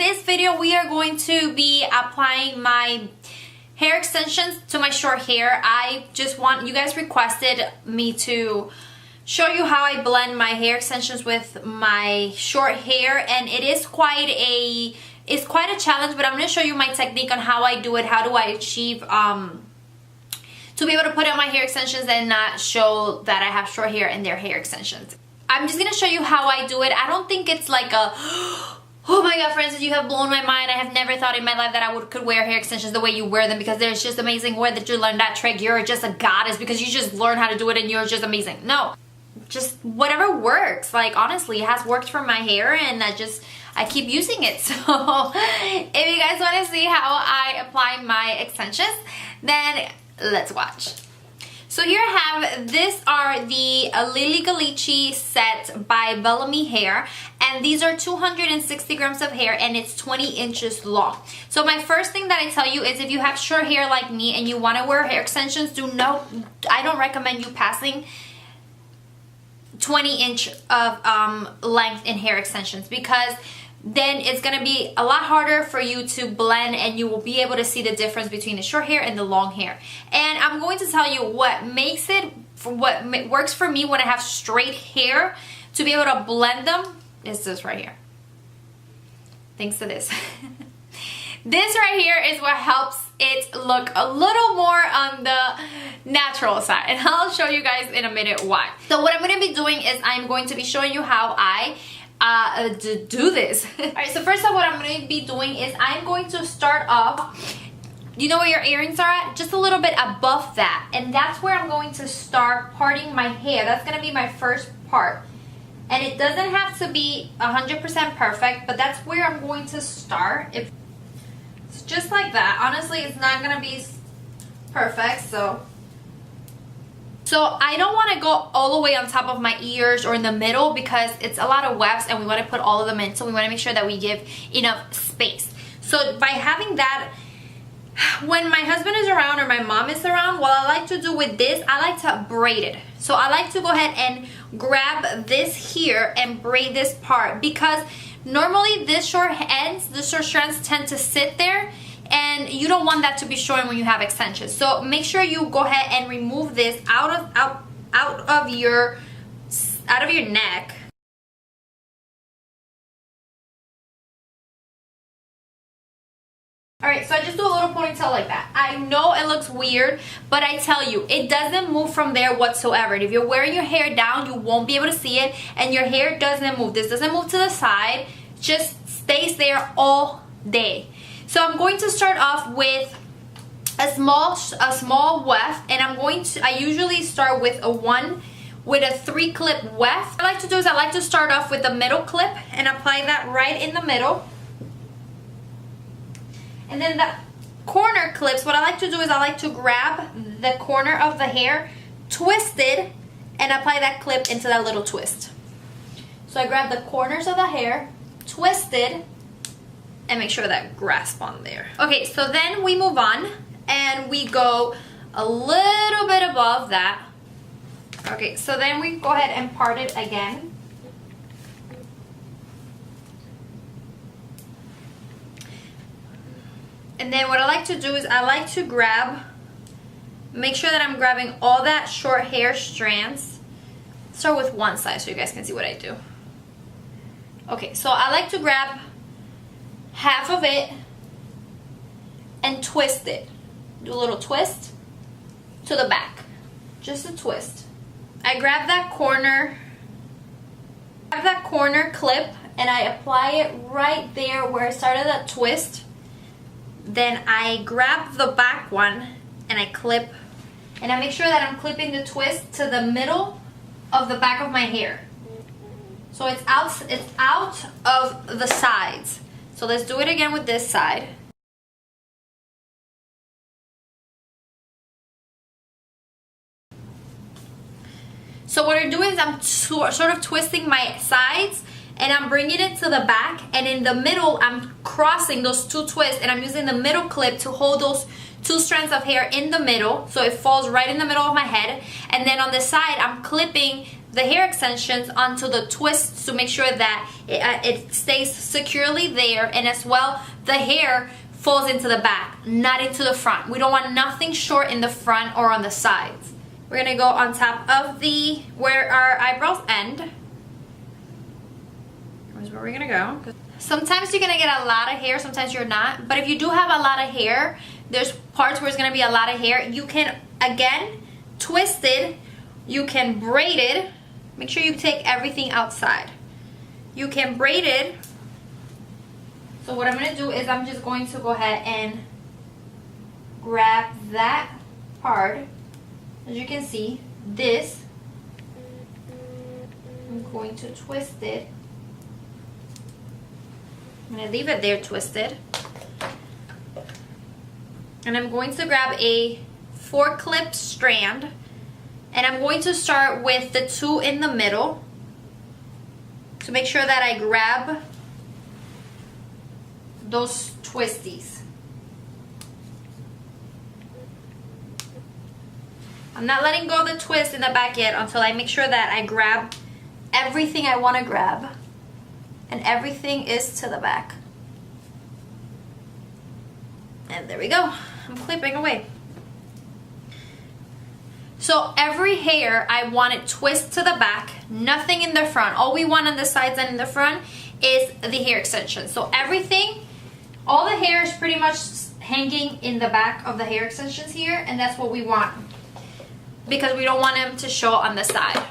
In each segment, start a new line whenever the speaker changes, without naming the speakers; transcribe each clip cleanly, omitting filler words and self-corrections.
this video we are going to be applying my hair extensions to my short hair. I just want, you guys requested me to show you how I blend my hair extensions with my short hair, and it is quite a challenge, but I'm going to show you my technique on how I do it. How do I achieve to be able to put on my hair extensions and not show that I have short hair and their hair extensions. I'm just going to show you how I do it. I don't think it's like a oh my god, Francis, you have blown my mind. I have never thought in my life that I could wear hair extensions the way you wear them, because there's just amazing way that you learn that trick. You're just a goddess because you just learn how to do it and you're just amazing. No, just whatever works. Like, honestly, it has worked for my hair and I keep using it. So if you guys want to see how I apply my extensions, then let's watch. So here I have, these are the Lily Galici set by Bellamy Hair, and these are 260 grams of hair and it's 20 inches long. So my first thing that I tell you is, if you have short hair like me and you want to wear hair extensions, I don't recommend you passing 20 inch of length in hair extensions, because then it's going to be a lot harder for you to blend and you will be able to see the difference between the short hair and the long hair. And I'm going to tell you what works for me when I have straight hair to be able to blend them is this right here. Thanks to this. This right here is what helps it look a little more on the natural side, and I'll show you guys in a minute why. So what I'm going to be doing is I'm going to be showing you how I do this. Alright, so first off, what I'm going to be doing is I'm going to start off, you know where your earrings are at? Just a little bit above that, and that's where I'm going to start parting my hair. That's going to be my first part, and it doesn't have to be 100% perfect, but that's where I'm going to start. It's just like that. Honestly, it's not going to be perfect, so I don't want to go all the way on top of my ears or in the middle, because it's a lot of wefts and we want to put all of them in, so we want to make sure that we give enough space. So by having that, when my husband is around or my mom is around, what I like to do with this, I like to braid it. So I like to go ahead and grab this here and braid this part, because normally the short strands tend to sit there, and you don't want that to be showing when you have extensions. So make sure you go ahead and remove this out of your neck. Alright, so I just do a little ponytail like that. I know it looks weird, but I tell you, it doesn't move from there whatsoever. And if you're wearing your hair down, you won't be able to see it, and your hair doesn't move. This doesn't move to the side, just stays there all day. So I'm going to start off with a small weft, and I usually start with a 3-clip weft. What I like to do is I like to start off with the middle clip and apply that right in the middle. And then the corner clips, what I like to do is I like to grab the corner of the hair, twist it, and apply that clip into that little twist. So I grab the corners of the hair, twist it, and make sure that grasp on there. Okay, so then we move on and we go a little bit above that. Okay, so then we go ahead and part it again. And then what I like to do is I like to make sure that I'm grabbing all that short hair strands. Start with one side so you guys can see what I do. Okay, so I like to grab half of it and twist it. Do a little twist to the back. Just a twist. I grab that corner clip and I apply it right there where I started that twist. Then I grab the back one and I clip, and I make sure that I'm clipping the twist to the middle of the back of my hair. So it's out of the sides. So let's do it again with this side. So what I'm doing is I'm sort of twisting my sides, and I'm bringing it to the back, and in the middle I'm crossing those two twists, and I'm using the middle clip to hold those two strands of hair in the middle, so it falls right in the middle of my head. And then on the side I'm clipping the hair extensions onto the twists to make sure that it stays securely there, and as well the hair falls into the back, not into the front. We don't want nothing short in the front or on the sides. We're gonna go on top of where our eyebrows end. Here's where we're gonna go. Sometimes you're gonna get a lot of hair, sometimes you're not, but if you do have a lot of hair, there's parts where it's gonna be a lot of hair. You can, again, twist it, you can braid it. Make sure you take everything outside. You can braid it. So what I'm going to do is I'm just going to go ahead and grab that part. As you can see, this, I'm going to twist it. I'm going to leave it there twisted. And I'm going to grab a 4-clip strand. And I'm going to start with the 2 in the middle to make sure that I grab those twisties. I'm not letting go of the twist in the back yet until I make sure that I grab everything I want to grab, and everything is to the back. And there we go. I'm clipping away. So every hair I want it twist to the back, nothing in the front. All we want on the sides and in the front is the hair extension. So everything, all the hair is pretty much hanging in the back of the hair extensions here, and that's what we want because we don't want them to show on the side.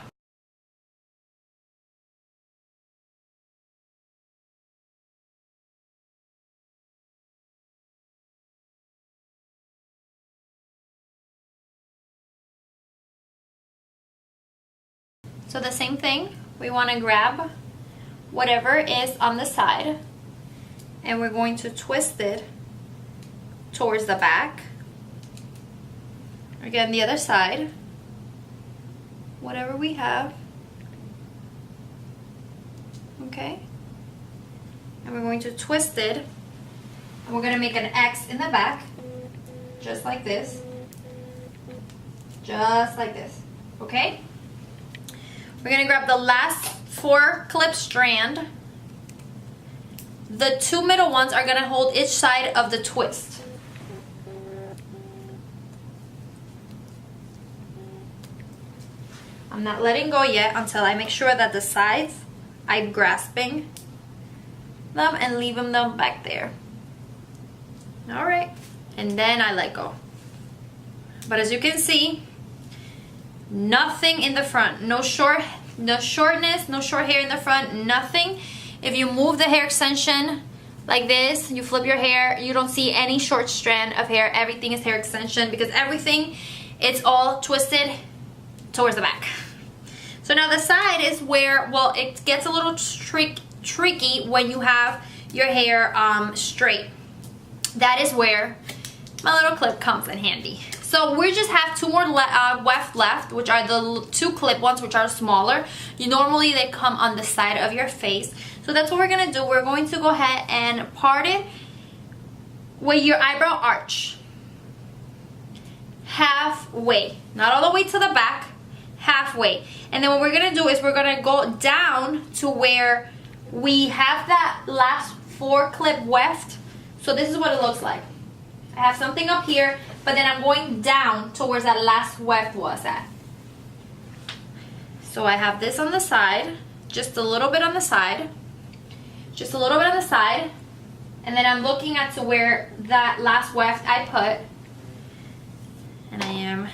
So the same thing, we want to grab whatever is on the side and we're going to twist it towards the back. Again, the other side, whatever we have, okay? And we're going to twist it and we're going to make an X in the back, just like this, okay? We're gonna grab the last 4-clip strand. The 2 middle ones are gonna hold each side of the twist. I'm not letting go yet until I make sure that the sides, I'm grasping them and leaving them back there. All right, and then I let go. But as you can see, nothing in the front, no shortness, no short hair in the front, nothing. If you move the hair extension like this, you flip your hair, you don't see any short strand of hair. Everything is hair extension because everything, it's all twisted towards the back. So now the side is where, well, it gets a little tricky when you have your hair straight. That is where my little clip comes in handy. So we just have 2 more left, which are the 2 clip ones, which are smaller. Normally they come on the side of your face. So that's what we're gonna do. We're going to go ahead and part it with your eyebrow arch. Halfway, not all the way to the back, halfway. And then what we're gonna do is we're gonna go down to where we have that last 4-clip weft. So this is what it looks like. I have something up here, but then I'm going down towards that last weft was at. So I have this on the side, just a little bit on the side, just a little bit on the side, and then I'm looking at to where that last weft I put, and I am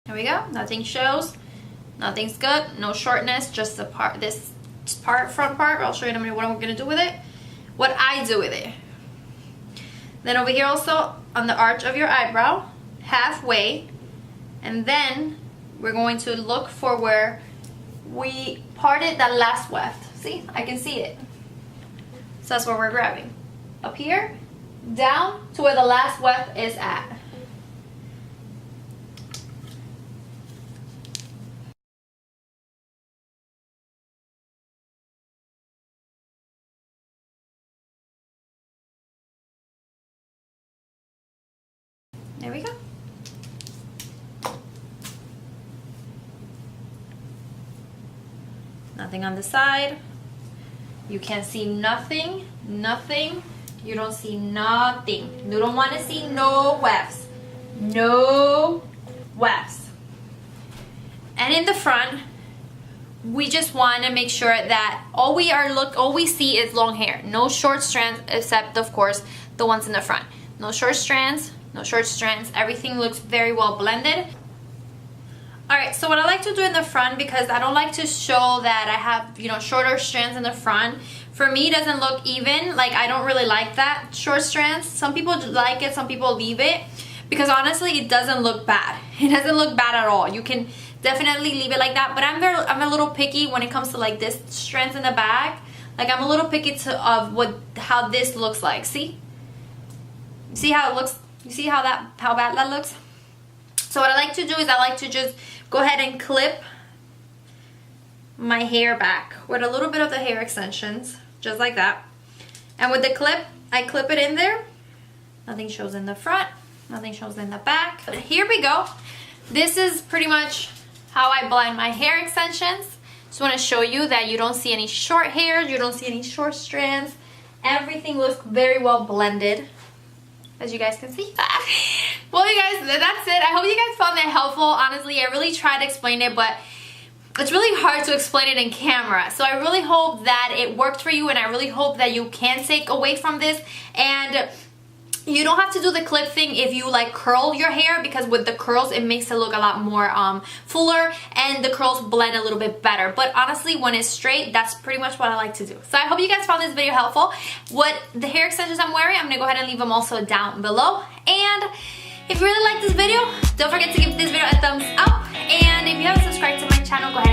There we go. Nothing shows. Nothing's good. No shortness. Just the part, this part, front part. I'll show you in a minute what I'm gonna do with it. What I do with it. Then over here also on the arch of your eyebrow, halfway, and then we're going to look for where we parted that last weft. See, I can see it. So that's where we're grabbing. Up here, down to where the last weft is at. Nothing on the side. You can't see nothing, nothing. You don't see nothing. You don't want to see no wefts. No wefts. And in the front, we just want to make sure that all we see is long hair. No short strands, except of course the ones in the front. No short strands, no short strands. Everything looks very well blended. Alright, so what I like to do in the front, because I don't like to show that I have, you know, shorter strands in the front. For me, it doesn't look even. Like, I don't really like that, short strands. Some people like it, some people leave it. Because honestly, it doesn't look bad. It doesn't look bad at all. You can definitely leave it like that. But I'm a little picky when it comes to like this strands in the back. Like, I'm a little picky of how this looks like. See? See how it looks? You see how bad that looks? So what I like to do is I like to just go ahead and clip my hair back with a little bit of the hair extensions, just like that. And with the clip, I clip it in there. Nothing shows in the front, nothing shows in the back. But here we go. This is pretty much how I blend my hair extensions. Just want to show you that you don't see any short hairs, you don't see any short strands. Everything looks very well blended, as you guys can see. Well, you guys, that's it. I hope you guys found that helpful. Honestly, I really tried to explain it, but it's really hard to explain it in camera. So I really hope that it worked for you, and I really hope that you can take away from this. And you don't have to do the clip thing if you like curl your hair, because with the curls it makes it look a lot more fuller, and the curls blend a little bit better. But honestly, when it's straight, that's pretty much what I like to do. So I hope you guys found this video helpful. What the hair extensions I'm wearing, I'm gonna go ahead and leave them also down below. And if you really like this video, don't forget to give this video a thumbs up. And if you haven't subscribed to my channel, go ahead